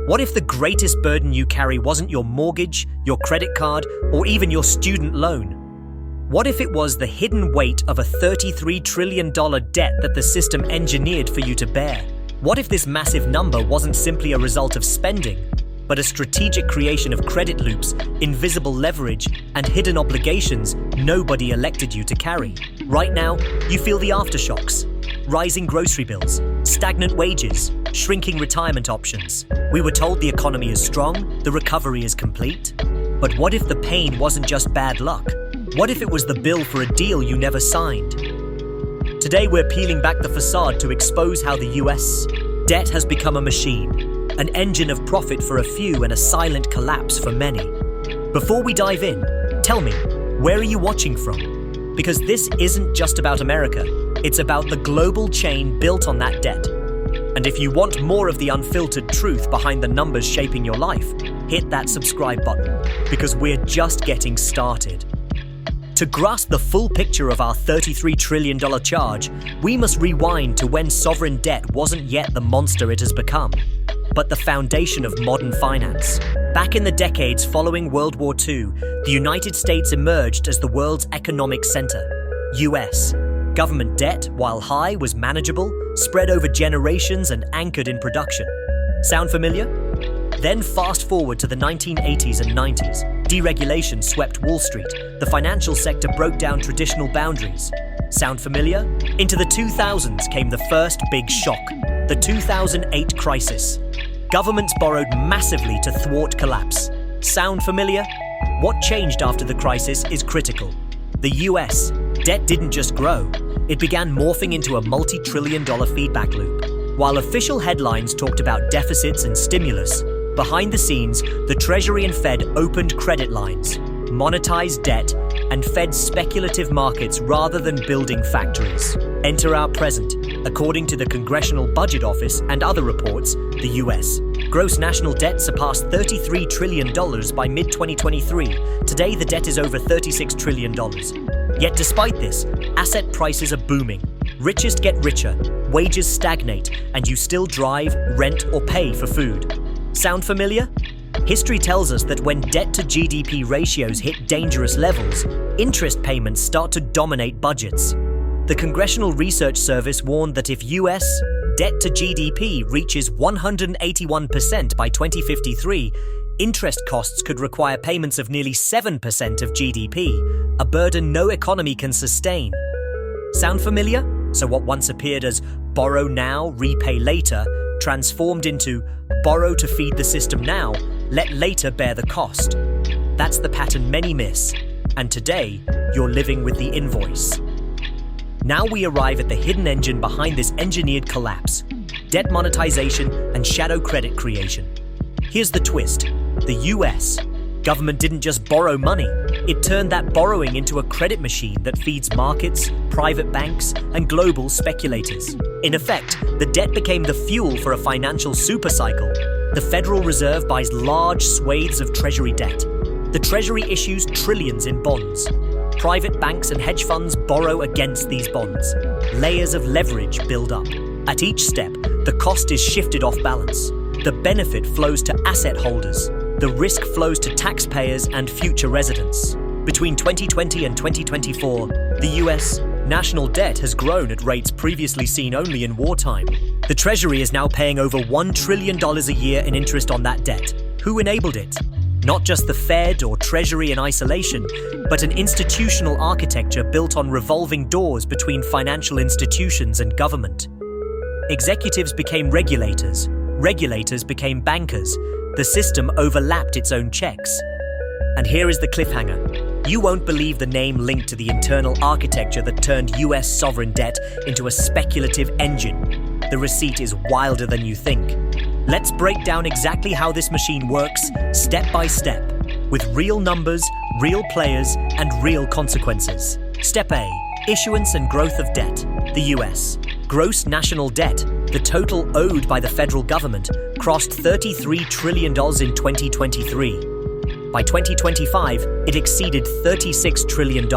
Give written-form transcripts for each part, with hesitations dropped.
What if the greatest burden you carry wasn't your mortgage, your credit card, or even your student loan? What if it was the hidden weight of a $33 trillion debt that the system engineered for you to bear? What if this massive number wasn't simply a result of spending, but a strategic creation of credit loops, invisible leverage, and hidden obligations nobody elected you to carry? Right now, you feel the aftershocks. Rising grocery bills, stagnant wages, shrinking retirement options. We were told the economy is strong, the recovery is complete. But what if the pain wasn't just bad luck? What if it was the bill for a deal you never signed? Today we're peeling back the facade to expose how the US debt has become a machine, an engine of profit for a few and a silent collapse for many. Before we dive in, tell me, where are you watching from? Because this isn't just about America, it's about the global chain built on that debt. And if you want more of the unfiltered truth behind the numbers shaping your life, hit that subscribe button, because we're just getting started. To grasp the full picture of our $33 trillion charge, we must rewind to when sovereign debt wasn't yet the monster it has become, but the foundation of modern finance. Back in the decades following World War II, the United States emerged as the world's economic center. US. Government debt, while high, was manageable, spread over generations and anchored in production. Sound familiar? Then fast forward to the 1980s and 90s. Deregulation swept Wall Street. The financial sector broke down traditional boundaries. Sound familiar? Into the 2000s came the first big shock, the 2008 crisis. Governments borrowed massively to thwart collapse. Sound familiar? What changed after the crisis is critical. The US debt didn't just grow, it began morphing into a multi-trillion-dollar feedback loop. While official headlines talked about deficits and stimulus, behind the scenes, the Treasury and Fed opened credit lines, monetized debt, and fed speculative markets rather than building factories. Enter our present. According to the Congressional Budget Office and other reports, the US gross national debt surpassed $33 trillion by mid-2023. Today, the debt is over $36 trillion. Yet despite this, asset prices are booming. Richest get richer, wages stagnate, and you still drive, rent, or pay for food. Sound familiar? History tells us that when debt to GDP ratios hit dangerous levels, interest payments start to dominate budgets. The Congressional Research Service warned that if US debt to GDP reaches 181% by 2053, interest costs could require payments of nearly 7% of GDP, a burden no economy can sustain. Sound familiar? So what once appeared as borrow now, repay later, transformed into borrow to feed the system now, let later bear the cost. That's the pattern many miss, and today you're living with the invoice. Now we arrive at the hidden engine behind this engineered collapse: debt monetization and shadow credit creation. Here's the twist: the US government didn't just borrow money, it turned that borrowing into a credit machine that feeds markets, private banks, and global speculators. In effect, the debt became the fuel for a financial supercycle. The Federal Reserve buys large swathes of Treasury debt. The Treasury issues trillions in bonds. Private banks and hedge funds borrow against these bonds. Layers of leverage build up. At each step, the cost is shifted off balance. The benefit flows to asset holders. The risk flows to taxpayers and future residents. Between 2020 and 2024, the US national debt has grown at rates previously seen only in wartime. The Treasury is now paying over $1 trillion a year in interest on that debt. Who enabled it? Not just the Fed or Treasury in isolation, but an institutional architecture built on revolving doors between financial institutions and government. Executives became regulators. Regulators became bankers. The system overlapped its own checks. And here is the cliffhanger. You won't believe the name linked to the internal architecture that turned US sovereign debt into a speculative engine. The receipt is wilder than you think. Let's break down exactly how this machine works, step by step, with real numbers, real players, and real consequences. Step A: issuance and growth of debt. The US gross national debt, the total owed by the federal government, crossed $33 trillion in 2023. By 2025, it exceeded $36 trillion.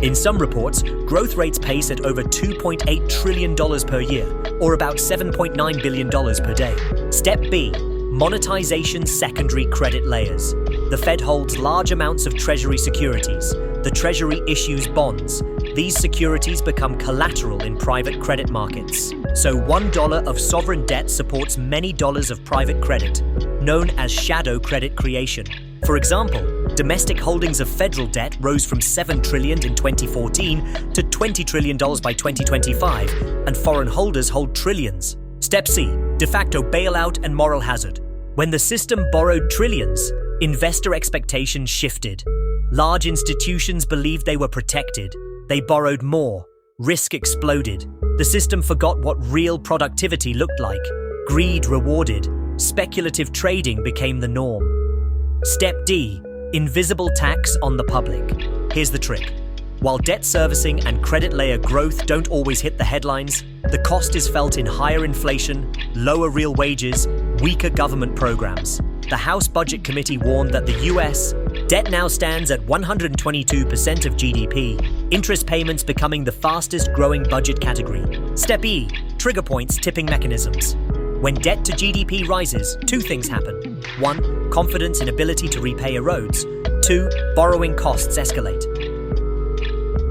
In some reports, growth rates pace at over $2.8 trillion per year, or about $7.9 billion per day. Step B: Monetization secondary credit layers. The Fed holds large amounts of Treasury securities. The Treasury issues bonds. These securities become collateral in private credit markets. So $1 of sovereign debt supports many dollars of private credit, known as shadow credit creation. For example, domestic holdings of federal debt rose from $7 trillion in 2014 to $20 trillion by 2025, and foreign holders hold trillions. Step C. De facto bailout and moral hazard. When the system borrowed trillions, investor expectations shifted. Large institutions believed they were protected. They borrowed more. Risk exploded. The system forgot what real productivity looked like. Greed rewarded. Speculative trading became the norm. Step D. Invisible tax on the public. Here's the trick. While debt servicing and credit layer growth don't always hit the headlines, the cost is felt in higher inflation, lower real wages, weaker government programs. The House Budget Committee warned that the US debt now stands at 122% of GDP, interest payments becoming the fastest growing budget category. Step E. Trigger points tipping mechanisms. When debt to GDP rises, two things happen. 1. Confidence in ability to repay erodes. 2. Borrowing costs escalate.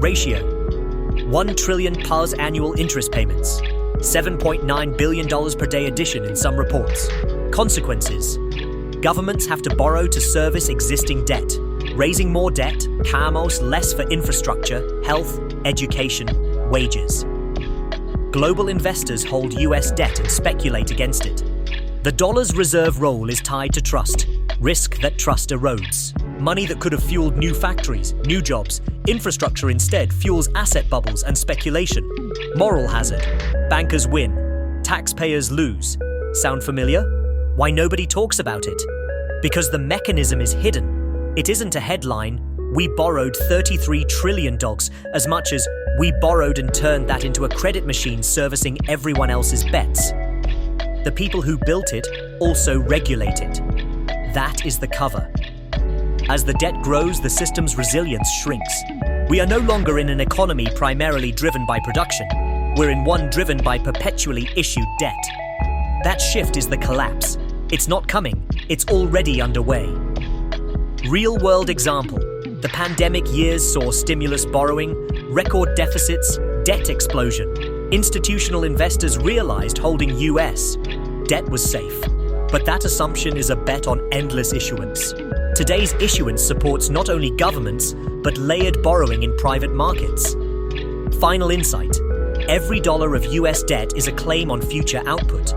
Ratio. 1 trillion PARS annual interest payments. $7.9 billion per day addition in some reports. Consequences. Governments have to borrow to service existing debt. Raising more debt, KAMOS less for infrastructure, health, education, wages. Global investors hold US debt and speculate against it. The dollar's reserve role is tied to trust. Risk that trust erodes. Money that could have fueled new factories, new jobs, infrastructure instead fuels asset bubbles and speculation. Moral hazard. Bankers win. Taxpayers lose. Sound familiar? Why nobody talks about it? Because the mechanism is hidden. It isn't a headline, "We borrowed $33 trillion," as much as "We borrowed and turned that into a credit machine servicing everyone else's bets." The people who built it also regulate it. That is the cover. As the debt grows, the system's resilience shrinks. We are no longer in an economy primarily driven by production. We're in one driven by perpetually issued debt. That shift is the collapse. It's not coming, it's already underway. Real-world example. The pandemic years saw stimulus borrowing, record deficits, debt explosion. Institutional investors realized holding US debt was safe. But that assumption is a bet on endless issuance. Today's issuance supports not only governments, but layered borrowing in private markets. Final insight. Every dollar of US debt is a claim on future output.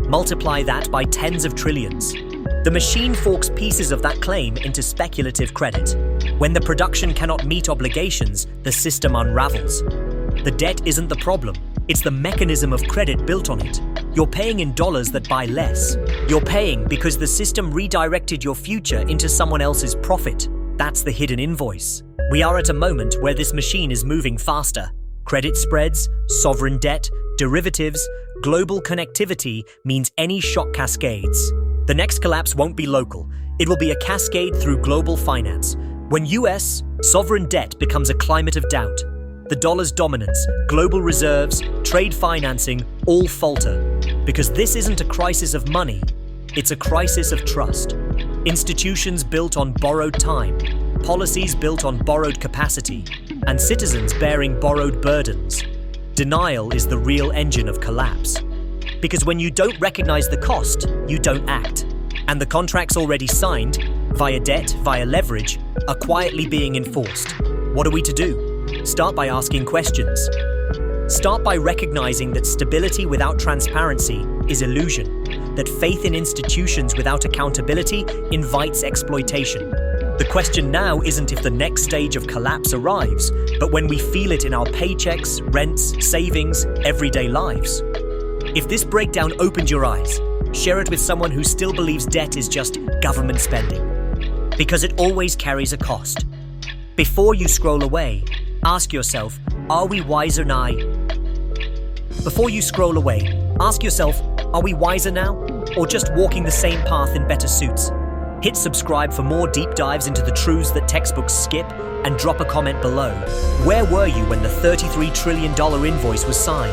Multiply that by tens of trillions. The machine forks pieces of that claim into speculative credit. When the production cannot meet obligations, the system unravels. The debt isn't the problem. It's the mechanism of credit built on it. You're paying in dollars that buy less. You're paying because the system redirected your future into someone else's profit. That's the hidden invoice. We are at a moment where this machine is moving faster. Credit spreads, sovereign debt, derivatives, global connectivity means any shock cascades. The next collapse won't be local. It will be a cascade through global finance. When US sovereign debt becomes a climate of doubt, the dollar's dominance, global reserves, trade financing all falter. Because this isn't a crisis of money, it's a crisis of trust. Institutions built on borrowed time, policies built on borrowed capacity, and citizens bearing borrowed burdens. Denial is the real engine of collapse. Because when you don't recognize the cost, you don't act. And the contracts already signed, via debt, via leverage, are quietly being enforced. What are we to do? Start by asking questions. Start by recognizing that stability without transparency is illusion, that faith in institutions without accountability invites exploitation. The question now isn't if the next stage of collapse arrives, but when we feel it in our paychecks, rents, savings, everyday lives. If this breakdown opened your eyes, share it with someone who still believes debt is just government spending. Because it always carries a cost. Before you scroll away, ask yourself, are we wiser now? Before you scroll away, ask yourself, are we wiser now? Or just walking the same path in better suits? Hit subscribe for more deep dives into the truths that textbooks skip, and drop a comment below. Where were you when the $33 trillion invoice was signed?